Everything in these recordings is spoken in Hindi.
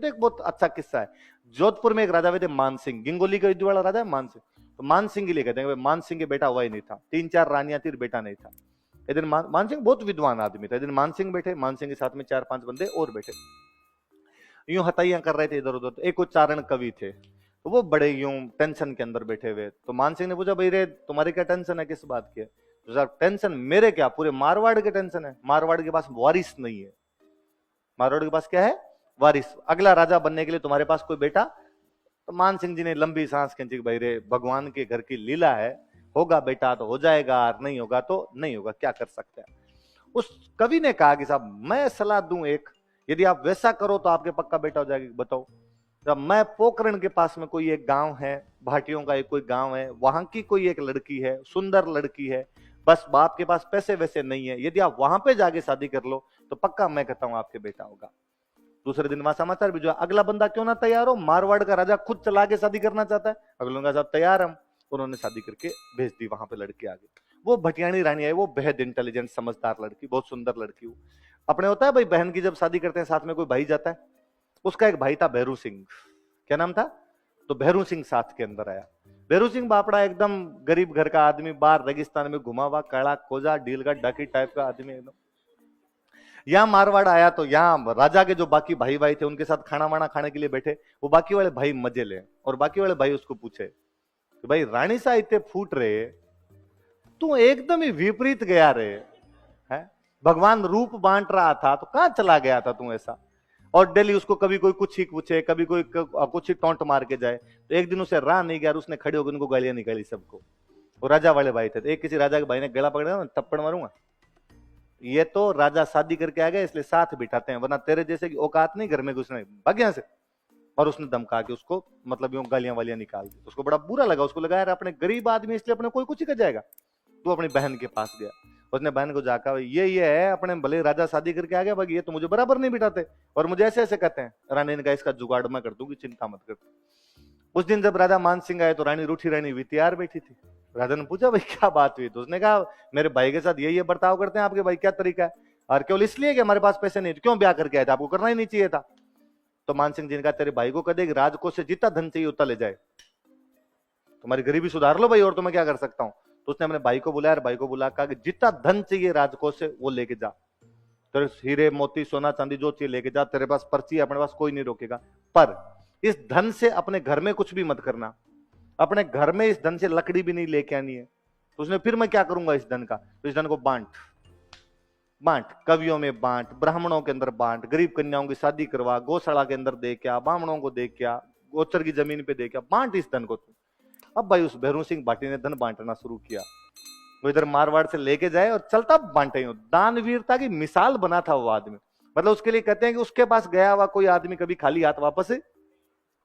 तो एक बहुत अच्छा किस्सा है। जोधपुर में एक राजा हुए थे मान सिंह, गिंगोली का युद्ध वाला राजा है मान सिंह। तो मान सिंह के लिए कहते हैं मान सिंह के बेटा हुआ ही नहीं था, 3-4 रानियां थी, बेटा नहीं था। एक दिन मान सिंह बहुत विद्वान आदमी था। एक दिन मान सिंह बैठे, मान सिंह के साथ में 4-5 बंदे और बैठे, यूं हथाइयां कर रहे थे इधर उधर। तो एक उच्चारण कवि थे, तो वो बड़े यूं टेंशन के अंदर बैठे हुए। तो मान सिंह ने पूछा, भाई रे तुम्हारी क्या टेंशन है, किस बात की है? तो सर टेंशन मेरे क्या, पूरे मारवाड़ के टेंशन है। मारवाड़ के पास वारिस नहीं है। मारवाड़ के पास क्या है? वारिस। अगला राजा बनने के लिए तुम्हारे पास कोई बेटा? तो मान सिंह जी ने लंबी सांस खींची, भाई रे भगवान के घर की लीला है, होगा बेटा तो हो जाएगा, और नहीं होगा तो नहीं होगा, क्या कर सकते हैं। उस कवि ने कहा कि साहब मैं सलाह दूं एक, यदि आप वैसा करो तो आपके पक्का बेटा हो जाएगा। बताओ। जब मैं पोखरण के पास में कोई एक गांव है, भाटियों का एक कोई गांव है, वहां की कोई एक लड़की है, सुंदर लड़की है, बस बाप के पास पैसे वैसे नहीं है, यदि आप वहां पे जाके शादी कर लो तो पक्का मैं कहता हूं आपके बेटा होगा। दूसरे दिन वहां समाचार भी जो अगला बंदा क्यों ना तैयार हो, मारवाड़ का राजा खुद चला के शादी करना चाहता है। अगले का साहब तैयार हम। उन्होंने शादी करके भेज दी, वहां पे लड़की आ गई। वो भटियाणी रानी है, वो बेहद इंटेलिजेंट समझदार लड़की, बहुत सुंदर लड़की। अपने होता है भाई बहन की जब शादी करते हैं साथ में कोई भाई जाता है, उसका एक भाई था भैरू सिंह। क्या नाम था? तो भैरू सिंह साथ के अंदर आया। भैरू सिंह बापड़ा एकदम गरीब घर का आदमी, बाहर रेगिस्तान में घुमा हुआ, काला कोजा डील का डाकी टाइप का आदमी एकदम। यहाँ मारवाड़ आया तो यहाँ राजा के जो बाकी भाई भाई थे उनके साथ खाना वाना खाने के लिए बैठे। वो बाकी वाले भाई मजे ले, और बाकी वाले भाई उसको पूछे कि भाई रानी सा इतने फूट रहे, तू एकदम ही विपरीत गया रे है, भगवान रूप बांट रहा था तो कहां चला गया था तू ऐसा? और डेली उसको कभी कोई कुछ ही पूछे, कभी कोई कुछ ही टोंट मार के जाए। तो एक दिन उसे राह नहीं गया, उसने खड़े होकर उनको गालियां निकाली सबको। वो राजा वाले भाई थे, तो एक किसी राजा के भाई ने गला पकड़ा, थप्पड़ मारूंगा, ये तो राजा शादी करके आ गया इसलिए साथ बिठाते हैं, वरना तेरे जैसे की औकात नहीं घर में घुसने, भाग यहाँ से। और उसने धमका के उसको मतलब यूं गालियां वालियां निकाल दी। उसको बड़ा बुरा लगा, उसको लगा यार अपने गरीब आदमी इसलिए अपने कोई कुछ ही कर जाएगा। तो अपनी बहन के पास गया, उसने बहन को जाकर ये है अपने भले राजा शादी करके आ गया, बाकी ये तो मुझे बराबर नहीं बिठाते और मुझे ऐसे ऐसे कहते हैं। रानी ने कहा इसका जुगाड़ मैं कर दूंगी, चिंता मत कर। उस दिन जब राजा मान सिंह आए तो रानी रूठी रानी हुई तैयार बैठी थी। राजा ने पूछा भाई क्या बात हुई? तो उसने कहा मेरे भाई के साथ ये बर्ताव करते हैं आपके भाई, क्या तरीका है? और केवल इसलिए कि हमारे पास पैसे नहीं, क्यों ब्याह करके आए थे? आपको करना ही नहीं चाहिए था। तो मान सिंह जी ने कहा तेरे भाई को कदे राजकोष से जितना धन चाहिए उतना ले जाए, तुम्हारी गरीबी सुधार लो भाई, और तो मैं क्या कर सकता हूं। तो उसने अपने भाई को बुलाया, भाई को बुला कहा कि जितना धन चाहिए राजकोष से वो लेके जा, तेरे हीरे मोती सोना चांदी जो चाहिए लेके जा, तेरे पास पर्ची है, अपने पास कोई नहीं रोकेगा। पर इस धन से अपने घर में कुछ भी मत करना, अपने घर में इस धन से लकड़ी भी नहीं लेके आनी है। तो उसने फिर मैं क्या करूंगा इस धन का? तो इस धन को बांट बांट, कवियों में बांट, ब्राह्मणों के अंदर बांट, गरीब कन्याओं की शादी करवा, गौशाला के अंदर दे क्या, ब्राह्मणों को दे क्या, गोचर की जमीन पे दे क्या, बांट इस धन को तू। अब भाई उस भैरू सिंह भाटी ने धन बांटना शुरू किया। वो इधर मारवाड़ से लेके जाए और चलता बांटे। दानवीरता की मिसाल बना था वो आदमी। मतलब उसके लिए कहते हैं कि उसके पास गया हुआ कोई आदमी कभी खाली हाथ वापस है।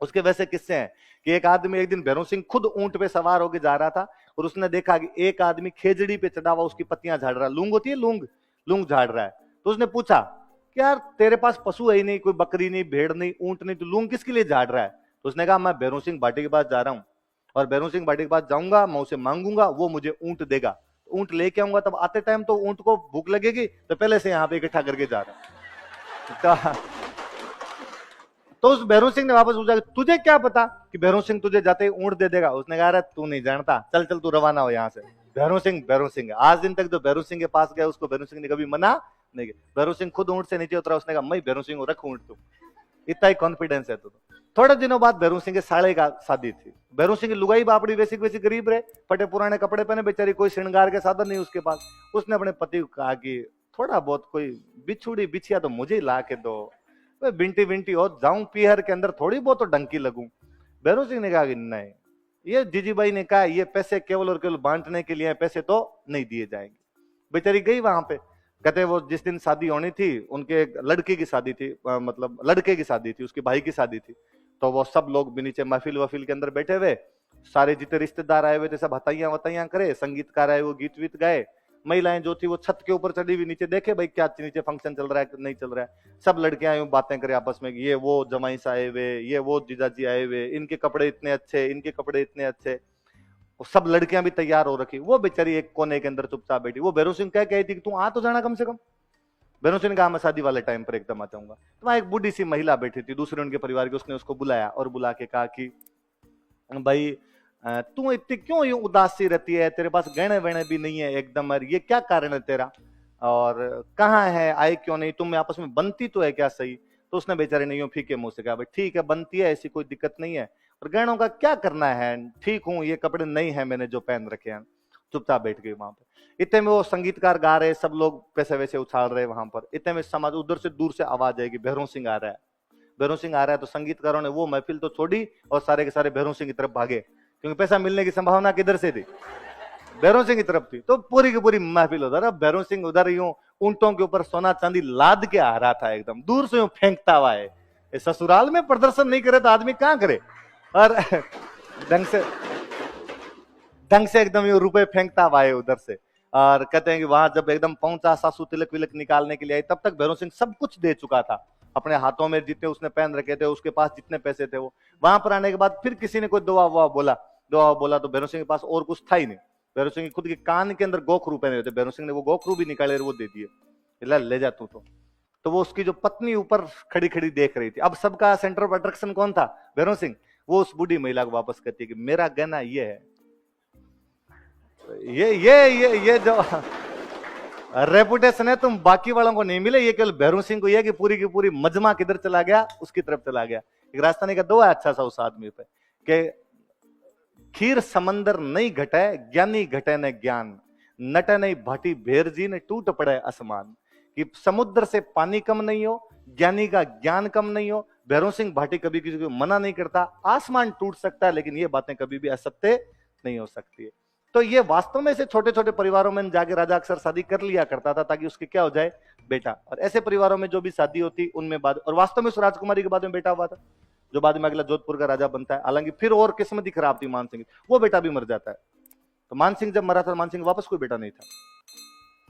उसके वैसे किस्से हैं कि एक आदमी एक दिन भैरू सिंह खुद ऊंट पे सवार होकर जा रहा था और उसने देखा कि एक आदमी खेजड़ी पे चढ़ा हुआ उसकी पत्तियां झाड़ रहा है। लूंग होती है, लूंग लूंग झाड़ रहा है। तो उसने पूछा कि यार तेरे पास पशु है ही नहीं, कोई बकरी नहीं, भेड़ नहीं, ऊंट नहीं, तो लूंग किसके लिए झाड़ रहा है? तो उसने कहा मैं भैरू सिंह भाटी के पास जा रहा हूं और भैरू सिंह भाटी के पास जाऊंगा, मैं उसे मांगूंगा, वो मुझे ऊंट देगा, ऊंट लेके आऊंगा। तब आते टाइम तो ऊंट को भूख लगेगी, तो पहले से यहाँ पे इकट्ठा करके जा रहा है। तो उस भैरू सिंह ने वापस पूछा तुझे क्या पता कि भैरू सिंह तुझे जाते ही ऊंट दे देगा? उसने कहा अरे तू नहीं जानता, चल चल तू रवाना हो यहाँ से। भैरू सिंह आज दिन तक जो भैरू सिंह के पास गया उसको भैरू सिंह ने कभी मना नहीं किया। भैरू सिंह खुद ऊंट से नीचे उतरा, उसने कहा मैं भैरू सिंह रख ऊंट, तू इतना ही कॉन्फिडेंस है तो। थोड़े दिनों बाद भैरू सिंह के साले का शादी थी। भैरू सिंह की लुगाई बापड़ी वैसी वैसी गरीब रहे, फटे पुराने कपड़े पहने, बेचारी कोई श्रृंगार के साधन नहीं उसके पास। उसने अपने पति को कहा कि थोड़ा बहुत कोई बिछुड़ी बिछिया तो मुझे ही ला के दो, बिंटी बिंटी हो जाऊं पीहर के अंदर, थोड़ी बहुत तो डंकी लगूं। भैरू सिंह ने कहा कि नहीं, ये जीजीबाई ने कहा ये पैसे केवल और केवल बांटने के लिए, पैसे तो नहीं दिए जाएंगे। बेचारी गई वहां पे। कहते वो जिस दिन शादी होनी थी उनके लड़के की शादी थी, मतलब लड़के की शादी थी, उसके भाई की शादी थी। तो वो सब लोग भी नीचे महफिल वफिल के अंदर बैठे हुए, सारे जितने रिश्तेदार आए हुए थे सब हताइयां वताइयां करे, संगीतकार आए वो गीत वीत गाए। महिलाएं जो थी वो छत के ऊपर चढ़ी हुई नीचे देखे भाई क्या नीचे फंक्शन चल रहा है नहीं चल रहा है। सब लड़कियां यूं बातें करे आपस में, ये वो जमाई से आए हुए, ये वो जीजाजी आए हुए, इनके कपड़े इतने अच्छे, इनके कपड़े इतने अच्छे। सब लड़कियां भी तैयार हो रखी, वो बेचारी एक कोने के अंदर चुपचाप बैठी। वो भैरू सिंह कह गई थी कि तू आ तो जाना कम से कम, भैरव सिंह ने कहा मैं शादी वाले टाइम पर एकदम आ जाऊंगा। तो वहां एक बूढ़ी सी महिला बैठी थी दूसरे उनके परिवार की, उसने उसको बुलाया और बुला के कहा कि भाई तू इतनी क्यों यूं उदास सी रहती है, तेरे पास गहने वहने भी नहीं है एकदम, और ये क्या कारण है तेरा, और कहाँ है, आए क्यों नहीं, तुम आपस में बनती तो है क्या सही। तो उसने बेचारे ने यूं फीके मुंह से कहा भाई ठीक है बनती है, ऐसी कोई दिक्कत नहीं है, और गहनों का क्या करना है, ठीक हूं, ये कपड़े नहीं है मैंने जो पहन रखे हैं। चुपचाप बैठ गई वहां पर। इतने में वो संगीतकार गा रहे, सब लोग पैसे वैसे उछाल रहे वहां पर। इतने में समाज उधर से दूर से आवाज आएगी भैरव सिंह आ रहा है, भैरव सिंह आ रहा है। तो संगीतकारों ने वो महफिल तो छोड़ी और सारे के सारे भैरव सिंह की तरफ भागे, क्योंकि पैसा मिलने की संभावना किधर से थी, भैरव सिंह की तरफ थी। तो पूरी की पूरी महफिल उधर, अब भैरव सिंह उधर यूं ऊंटों के ऊपर सोना चांदी लाद के आ रहा था, एकदम दूर से यूं फेंकता हुआ है। ससुराल में प्रदर्शन नहीं करे तो आदमी कहां करे, और ढंग से एकदम यूं रुपए फेंकता हुआ है उधर से। और कहते हैं कि वहां जब एकदम पहुंचा, सासू तिलक विलक निकालने के लिए आई, तब तक भैरव सिंह सब कुछ दे चुका था, अपने हाथों में जितने उसने पहन रखे थे, उसके पास जितने पैसे थे वो। वहां पर आने के बाद फिर किसी ने कोई दुआ वुआ बोला, दुआ बोला तो भैरव सिंह के पास और कुछ था ही नहीं। भैरव सिंह खुद के कान के अंदर गोखरू पहने हुए थे, भैरव सिंह ने वो गोखरू भी निकाले और वो दे दिए, ले जा तू। तो वो उसकी जो पत्नी ऊपर खड़ी खड़ी देख रही थी। अब सबका सेंटर ऑफ अट्रैक्शन कौन था, भैरव सिंह। वो उस बूढ़ी महिला को वापस कहती है कि मेरा गहना ये है, ये जो रेपुटेशन है तुम बाकी वालों को नहीं मिले, ये केवल भैरव सिंह को ये कि पूरी की पूरी मजमा किधर चला गया, उसकी तरफ चला गया। एक राजस्थानी का दो है अच्छा सा उस आदमी पे कि खीर समंदर नहीं घटे, ज्ञानी घटे न ज्ञान, नटे नहीं भाटी भेर जी ने टूट पड़े आसमान। कि समुद्र से पानी कम नहीं हो, ज्ञानी का ज्ञान कम नहीं हो। भैरव सिंह भाटी कभी किसी को मना नहीं करता, आसमान टूट सकता है लेकिन ये बातें कभी भी असत्य नहीं हो सकती है। तो ये वास्तव में से छोटे छोटे परिवारों में जाके राजा अक्सर शादी कर लिया करता था ताकि उसके क्या हो जाए, बेटा। और ऐसे परिवारों में जो भी शादी होती उनमें बाद, और वास्तव में उस राजकुमारी के बाद में बेटा हुआ था जो बाद में अगला जोधपुर का राजा बनता है। हालांकि फिर और किस्मत ही खराब थी मान सिंह, वो बेटा भी मर जाता है। तो मान सिंह जब मरा था, मान सिंह वापस कोई बेटा नहीं था,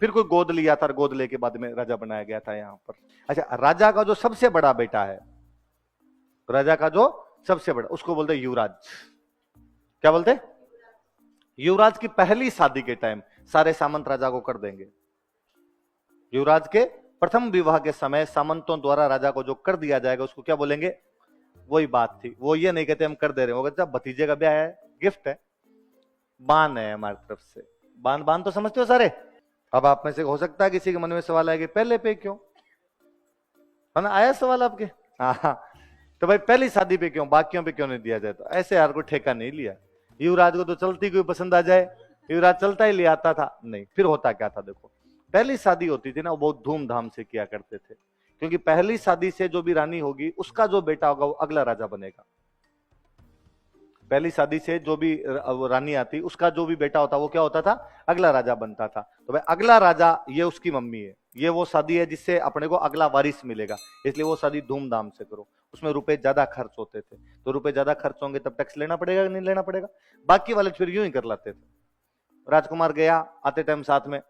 फिर कोई गोद लिया था, गोद लेके बाद में राजा बनाया गया था यहाँ पर। अच्छा, राजा का जो सबसे बड़ा बेटा है, राजा का जो सबसे बड़ा, उसको बोलते युवराज। क्या बोलते, युवराज की पहली शादी के टाइम सारे सामंत राजा को कर देंगे। युवराज के प्रथम विवाह के समय सामंतों द्वारा राजा को जो कर दिया जाएगा उसको क्या बोलेंगे, वही बात थी। वो ये नहीं कहते हम कर दे रहे हो, जब भतीजे का ब्याह है, गिफ्ट है, बान है हमारी तरफ से। बान बान तो समझते हो सारे। अब आप में से हो सकता है किसी के मन में सवाल आए कि पहले पे क्यों, है ना, आया सवाल आपके। हाँ, तो भाई पहली शादी पे क्यों, बाकियों पे क्यों नहीं दिया जाए। तो ऐसे यार कोई ठेका नहीं लिया। युवराज को तो चलती कोई पसंद आ जाए, युवराज चलता ही ले आता था, नहीं। फिर होता क्या था, देखो पहली शादी होती थी ना, वो बहुत धूमधाम से किया करते थे, क्योंकि पहली शादी से जो भी रानी होगी उसका जो बेटा होगा वो अगला राजा बनेगा। पहली शादी से जो भी रानी आती उसका जो भी बेटा होता वो क्या होता था, अगला राजा बनता था। तो भाई अगला राजा ये उसकी मम्मी है, ये वो शादी है जिससे अपने को अगला वारिस मिलेगा, इसलिए वो शादी धूमधाम से करो। उसमें रुपए ज्यादा खर्च होते थे, तो रुपए ज्यादा खर्च होंगे तब टैक्स लेना पड़ेगा कि नहीं लेना पड़ेगा। बाकी वाले फिर यूं ही कर लेते थे। राजकुमार गया, आते टाइम साथ में,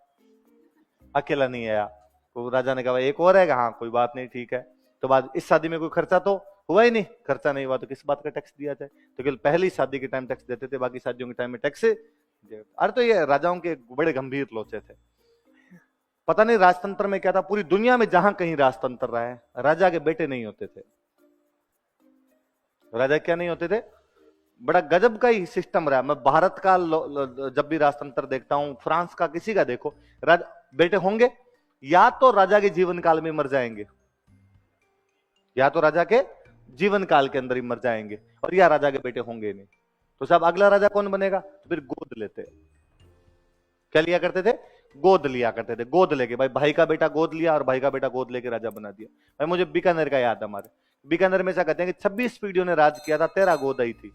अकेला नहीं आया, तो राजा ने कहा एक और है, हाँ कोई बात नहीं ठीक है। तो बाद इस शादी में कोई खर्चा तो हुआ ही नहीं, खर्चा नहीं हुआ तो किस बात का टैक्स दिया जाए। तो केवल पहली शादी के टाइम टैक्स देते थे, बाकी शादियों के टाइम में टैक्स। अरे तो ये राजाओं के बड़े गंभीर लोचे थे। पता नहीं राजतंत्र में क्या था, पूरी दुनिया में जहां कहीं राजतंत्र रहा है राजा के बेटे नहीं होते थे। राजा क्या नहीं होते थे, बड़ा गजब का ही सिस्टम रहा। मैं भारत का जब भी राजतंत्र देखता हूं, फ्रांस का किसी का देखो, बेटे होंगे या तो राजा के जीवन काल में मर जाएंगे, या तो राजा के जीवन काल के अंदर ही मर जाएंगे, और या राजा के बेटे होंगे नहीं। तो साहब अगला राजा कौन बनेगा, तो फिर गोद लेते। क्या लिया करते थे, गोद लिया करते थे। गोद लेके भाई का बेटा गोद लिया और भाई का बेटा गोद लेके राजा बना दिया। भाई मुझे बीकानेर का याद है, हमारे बीकानेर में ऐसा कहते हैं कि 26 पीढ़ियों ने राज किया था, 13 गोद आई थी।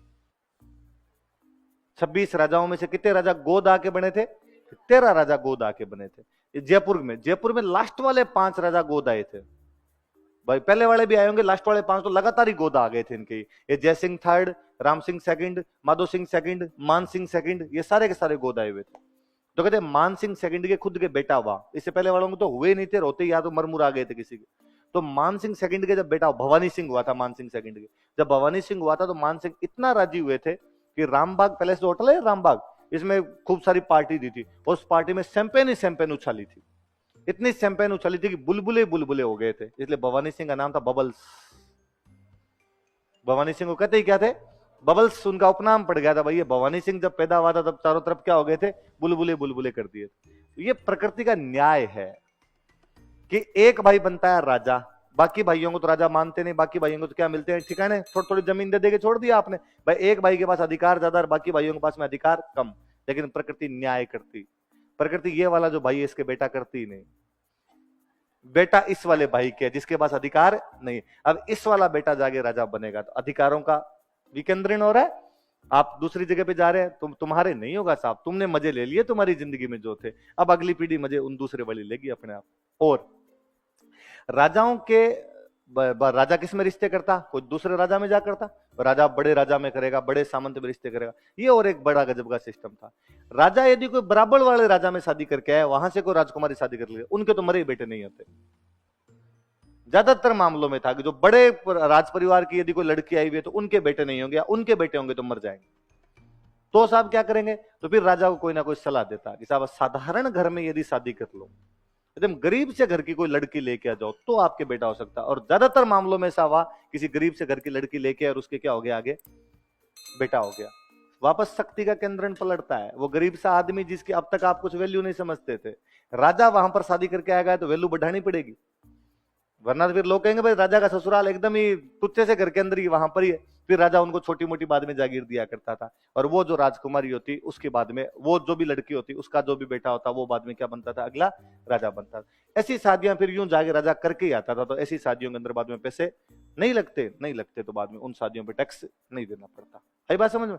26 राजाओं में से कितने राजा गोद आके बने थे, 13 राजा गोद आके बने थे। जयपुर में लास्ट वाले 5 राजा गोद आए थे। भाई पहले वाले भी आए होंगे, लास्ट वाले 5 तो लगातार ही गोद आ गए थे इनके। ये जय Singh third, Ram Singh second, Madho Singh second, मान सिंह सेकंड, ये सारे के सारे गोद आए हुए थे। तो कहते मान सिंह सेकंड के खुद के बेटा हुआ, इससे पहले वालों को तो हुए नहीं थे, रोते या तो मरमुर आ गए थे किसी के। तो मान सिंह सेकंड के जब बेटा भवानी सिंह हुआ था, मान सिंह सेकंड के जब भवानी सिंह हुआ था, तो मान सिंह इतना राजी हुए थे कि रामबाग पैलेस जो होटल है रामबाग, इसमें खूब सारी पार्टी दी थी, उस पार्टी में शैंपेन ही शैंपेन उछाली थी। इतनी शैंपेन उछली थी कि बुलबुले बुलबुले हो गए थे, इसलिए भवानी सिंह का नाम था बबल्स। भवानी सिंह को कहते ही क्या थे, बबल्स, उनका उपनाम पड़ गया था भाई। ये भवानी सिंह जब पैदा हुआ था तब चारों तरफ क्या हो गए थे, बुलबुले बुलबुले कर दिए। ये प्रकृति का न्याय है कि एक भाई बनता है राजा, बाकी भाइयों को तो राजा मानते नहीं, बाकी भाइयों को तो क्या मिलते हैं ठिकाने, थोड़ी थोड़ी जमीन दे देके छोड़ दिया आपने। भाई एक भाई के पास अधिकार ज्यादा और बाकी भाइयों के पास में अधिकार कम, लेकिन प्रकृति न्याय करती। प्रकृति ये वाला जो भाई है इसके बेटा करती ही नहीं, बेटा इस वाले भाई के जिसके पास अधिकार नहीं। अब इस वाला बेटा जाके राजा बनेगा तो अधिकारों का विकेंद्रीकरण हो रहा है। आप दूसरी जगह पे जा रहे हैं, तुम्हारे नहीं होगा साहब, तुमने मजे ले लिए तुम्हारी जिंदगी में जो थे, अब अगली पीढ़ी मजे उन दूसरे वाली लेगी अपने आप। और राजाओं के राजा किस में रिश्ते करता, कोई दूसरे राजा में जा करता, राजा बड़े राजा में करेगा, बड़े सामंत में रिश्ते करेगा। ये और एक बड़ा गजब का सिस्टम था। राजा यदि कोई बराबर वाले राजा में शादी करके आए, वहां से कोई राजकुमारी शादी कर ले, उनके तो मरे बेटे नहीं होते। ज्यादातर मामलों में था कि जो बड़े राज परिवार की यदि कोई लड़की आई हुई है तो उनके बेटे नहीं होंगे, या उनके बेटे होंगे तो मर जाएंगे। तो साहब क्या करेंगे, तो फिर राजा को कोई ना कोई सलाह देता कि साहब साधारण घर में यदि शादी कर लो, एकदम गरीब से घर की कोई लड़की लेके आ जाओ तो आपके बेटा हो सकता है। और ज्यादातर मामलों में ऐसा हुआ, किसी गरीब से घर की लड़की लेके और उसके क्या हो गया, आगे बेटा हो गया। वापस शक्ति का केंद्रण पलटता है। वो गरीब सा आदमी जिसकी अब तक आप कुछ वैल्यू नहीं समझते थे, राजा वहां पर शादी करके आएगा तो वैल्यू बढ़ानी पड़ेगी, वरना तो फिर लोग कहेंगे भाई राजा का ससुराल एकदम ही तुच्चे से घर के अंदर ही वहां पर ही है। फिर राजा उनको छोटी मोटी बाद में जागीर दिया करता था, और वो जो राजकुमारी होती उसके बाद में वो जो भी लड़की होती उसका जो भी बेटा होता वो बाद में क्या बनता था, अगला राजा बनता था। ऐसी शादियां फिर यूं जाके राजा करके ही आता था। तो ऐसी शादियों के अंदर बाद में पैसे नहीं लगते तो बाद में उन शादियों पर टैक्स नहीं देना पड़ता। है बात समझ में?